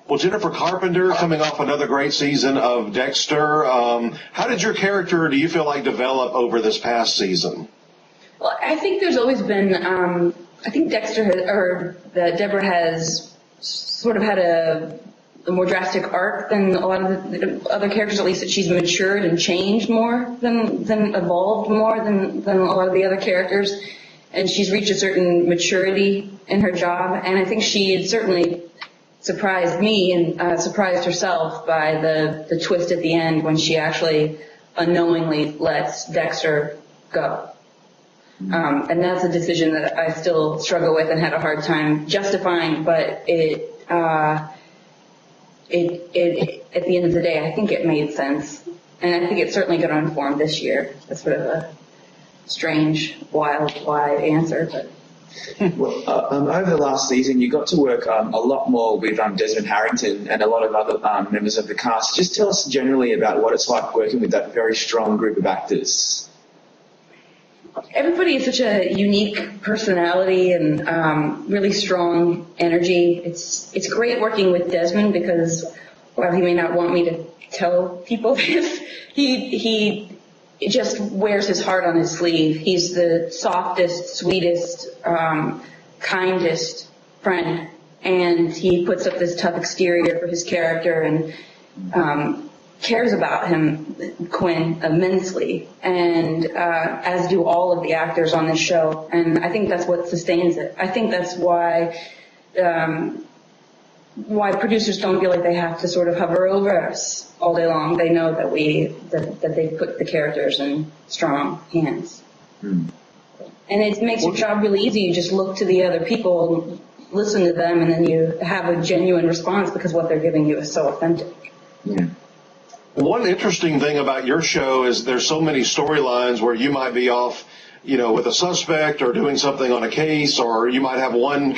Well, Jennifer Carpenter, coming off another great season of Dexter, how did your character, do you feel like, develop over this past season? Well, I think there's always been, I think Deborah has sort of had a more drastic arc than a lot of the other characters, at least that she's matured and changed more than evolved more than a lot of the other characters. And she's reached a certain maturity in her job. And I think she had certainly surprised me and surprised herself by the twist at the end when she actually unknowingly lets Dexter go. And that's a decision that I still struggle with and had a hard time justifying, but it at the end of the day, I think it made sense. And I think it's certainly going to inform this year. That's sort of a strange, wild, wide answer, but. Well, over the last season, you got to work a lot more with Desmond Harrington and a lot of other members of the cast. Just tell us generally about what it's like working with that very strong group of actors. Everybody has such a unique personality and really strong energy. It's great working with Desmond because while he may not want me to tell people this, he just wears his heart on his sleeve. He's the softest, sweetest, kindest friend, and he puts up this tough exterior for his character and cares about him, Quinn, immensely, and as do all of the actors on this show. And I think that's what sustains it. I think that's why producers don't feel like they have to sort of hover over us all day long. They know that that they put the characters in strong hands. And it makes your job really easy. You just look to the other people, listen to them, and then you have a genuine response because what they're giving you is so authentic. Yeah. One interesting thing about your show is there's so many storylines where you might be off, with a suspect or doing something on a case, or you might have one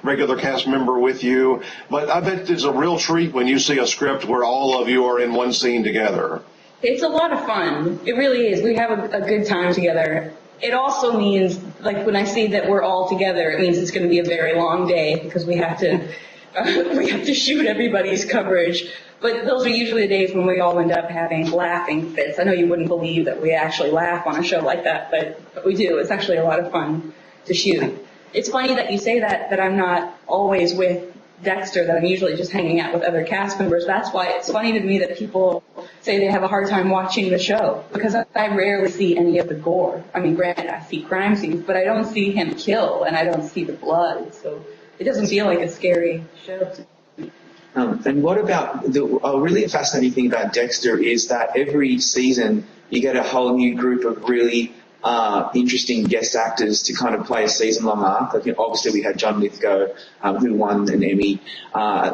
regular cast member with you. But I bet it's a real treat when you see a script where all of you are in one scene together. It's a lot of fun. It really is. We have a good time together. It also means, like, when I see that we're all together, it means it's going to be a very long day because we have to shoot everybody's coverage. But those are usually the days when we all end up having laughing fits. I know you wouldn't believe that we actually laugh on a show like that, but we do. It's actually a lot of fun to shoot. It's funny that you say that I'm not always with Dexter, that I'm usually just hanging out with other cast members. That's why it's funny to me that people say they have a hard time watching the show, because I rarely see any of the gore. I mean, granted, I see crime scenes, but I don't see him kill, and I don't see the blood, so it doesn't feel like a scary show to me. And what about a really fascinating thing about Dexter is that every season you get a whole new group of really interesting guest actors to kind of play a season-long arc. Like, obviously, we had John Lithgow, who won an Emmy.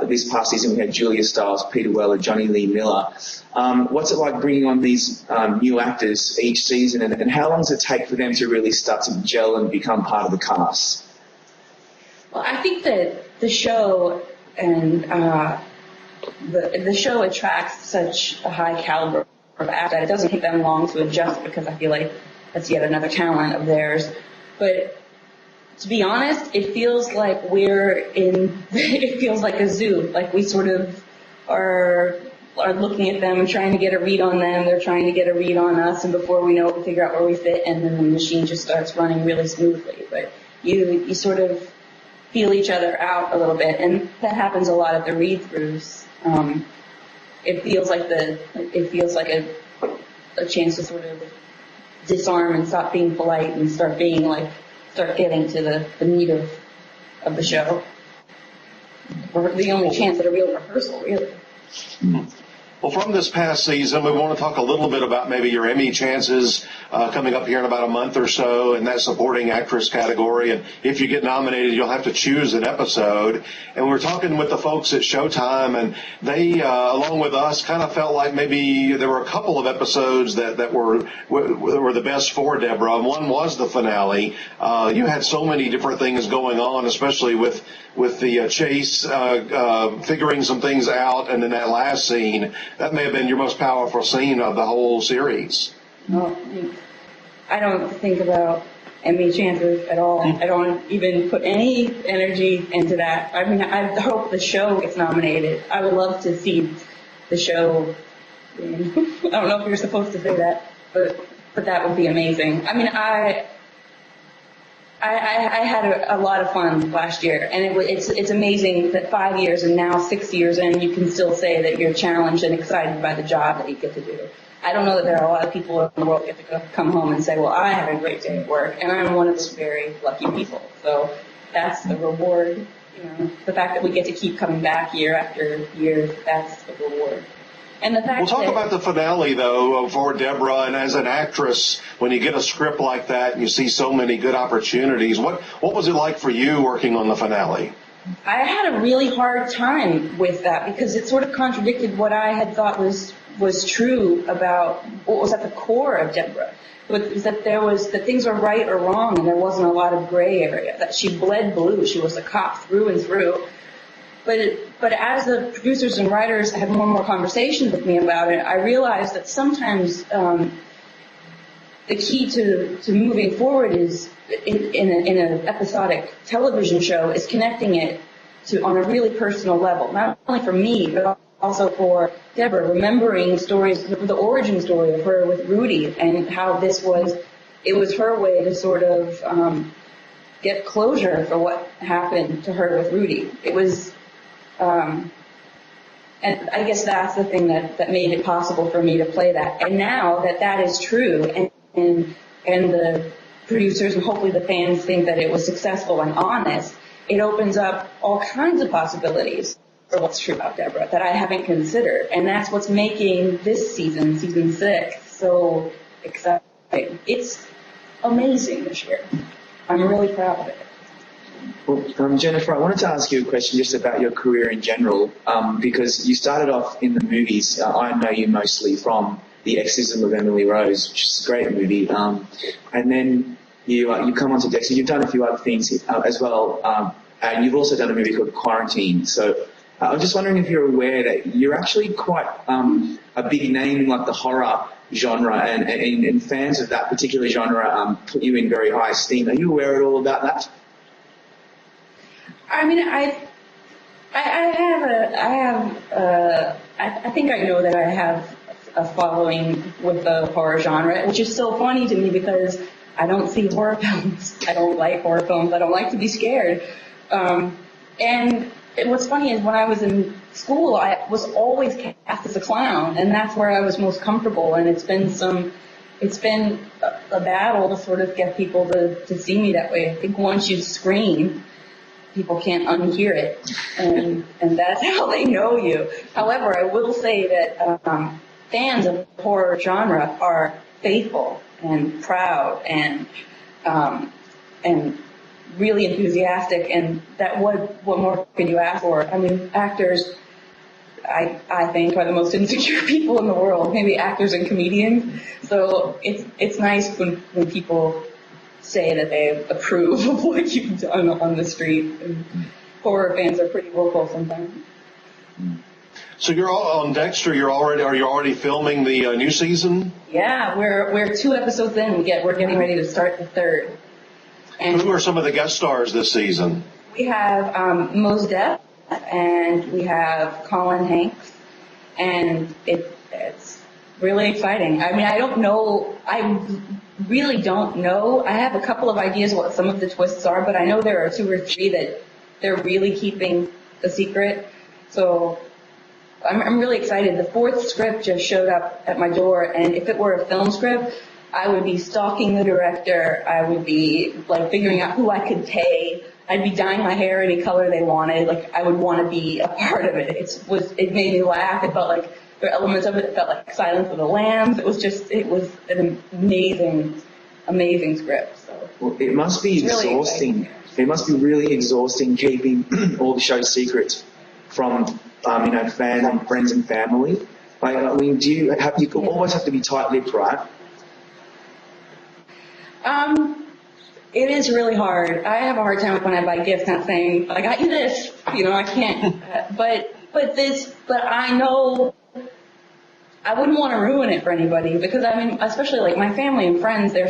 This past season, we had Julia Stiles, Peter Weller, Johnny Lee Miller. What's it like bringing on these new actors each season, and how long does it take for them to really start to gel and become part of the cast? Well, I think that the show and the show attracts such a high caliber of actors that it doesn't take them long to adjust, because I feel like that's yet another talent of theirs. But to be honest, it feels like it feels like a zoo. Like we sort of are looking at them and trying to get a read on them. They're trying to get a read on us, and before we know it, we figure out where we fit, and then the machine just starts running really smoothly. But you sort of feel each other out a little bit, and that happens a lot at the read-throughs. It feels like a chance to sort of disarm and stop being polite and start getting to the meat of the show. Or the only chance at a real rehearsal, really. Well, from this past season, we want to talk a little bit about maybe your Emmy chances coming up here in about a month or so in that supporting actress category. And if you get nominated, you'll have to choose an episode. And we're talking with the folks at Showtime, and they, along with us, kind of felt like maybe there were a couple of episodes that were the best for Deborah. One was the finale. You had so many different things going on, especially with the chase, figuring some things out, and then that last scene. That may have been your most powerful scene of the whole series. Well, I don't think about Emmy chances at all. I don't even put any energy into that. I mean, I hope the show gets nominated. I would love to see the show. I don't know if you're supposed to say that, but that would be amazing. I mean, I had a lot of fun last year, and it's amazing that 5 years and now 6 years in, you can still say that you're challenged and excited by the job that you get to do. I don't know that there are a lot of people in the world that get to come home and say, well, I had a great day at work, and I'm one of those very lucky people. So that's the reward, the fact that we get to keep coming back year after year, that's the reward. And the fact we'll talk about the finale, though, for Deborah, and as an actress, when you get a script like that and you see so many good opportunities, what was it like for you working on the finale? I had a really hard time with that because it sort of contradicted what I had thought was true about what was at the core of Deborah. Was that that things were right or wrong and there wasn't a lot of gray area, that she bled blue, she was a cop through and through. But as the producers and writers had more and more conversations with me about it, I realized that sometimes the key to moving forward is in an episodic television show is connecting it on a really personal level, not only for me but also for Deborah, remembering stories, the origin story of her with Rudy and how it was her way to sort of get closure for what happened to her with Rudy. It was. And I guess that's the thing that made it possible for me to play that. And now that is true, and the producers and hopefully the fans think that it was successful and honest, it opens up all kinds of possibilities for what's true about Deborah that I haven't considered. And that's what's making this season 6, so exciting. It's amazing this year. I'm really proud of it. Well, Jennifer, I wanted to ask you a question just about your career in general, because you started off in the movies. I know you mostly from The Exorcism of Emily Rose, which is a great movie, and then you come on to Dexter. You've done a few other things as well, and you've also done a movie called Quarantine. So I'm just wondering if you're aware that you're actually quite a big name in like the horror genre, and fans of that particular genre put you in very high esteem. Are you aware at all about that? I mean, I think I know that I have a following with the horror genre, which is so funny to me because I don't see horror films. I don't like horror films. I don't like to be scared. And what's funny is when I was in school, I was always cast as a clown, and that's where I was most comfortable. And it's been a battle to sort of get people to see me that way. I think once you scream, people can't unhear it, and that's how they know you. However, I will say that fans of the horror genre are faithful and proud and really enthusiastic, and that what more could you ask for? I mean, actors, I think, are the most insecure people in the world. Maybe actors and comedians. So it's nice when people say that they approve of what you've done on the street. And horror fans are pretty vocal sometimes. So you're all on Dexter. Are you already filming the new season? Yeah, we're 2 episodes in. We're getting ready to start the 3rd. And who are some of the guest stars this season? We have Mos Def, and we have Colin Hanks, and it's really exciting. I mean, I don't know. I really don't know. I have a couple of ideas what some of the twists are, but I know there are 2 or 3 that they're really keeping a secret. So I'm really excited. The 4th script just showed up at my door, and if it were a film script, I would be stalking the director. I would be like figuring out who I could pay. I'd be dyeing my hair any color they wanted. Like I would want to be a part of it. It made me laugh. It felt like there were elements of it that felt like Silence of the Lambs. It was an amazing script. So well, it must be exhausting. It must be really exhausting keeping all the show's secrets from fans and friends and family. Like, I mean, you always have to be tight-lipped, right? It is really hard. I have a hard time when I buy gifts not saying, I got you this. I can't. But I know I wouldn't want to ruin it for anybody because, I mean, especially like my family and friends, they're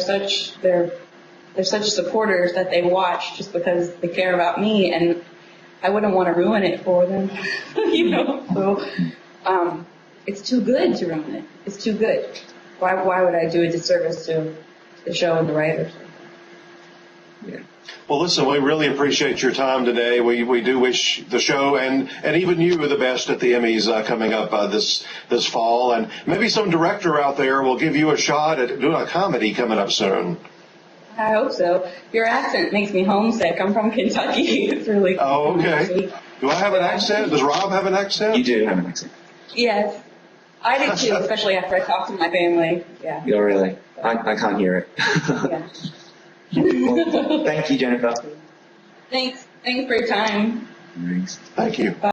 they're such supporters that they watch just because they care about me, and I wouldn't want to ruin it for them, you know. So it's too good to ruin it. It's too good. Why would I do a disservice to the show and the writers? Yeah. Well, listen, we really appreciate your time today. We do wish the show and even you the best at the Emmys coming up this fall. And maybe some director out there will give you a shot at doing a comedy coming up soon. I hope so. Your accent makes me homesick. I'm from Kentucky. It's really Oh, okay. Do I have an accent? Does Rob have an accent? You do have an accent. Yes. I did too, especially after I talked to my family. Yeah. Oh, really? I can't hear it. Yeah. Well, thank you, Jennifer. Thanks for your time. Thanks. Thank you. Bye.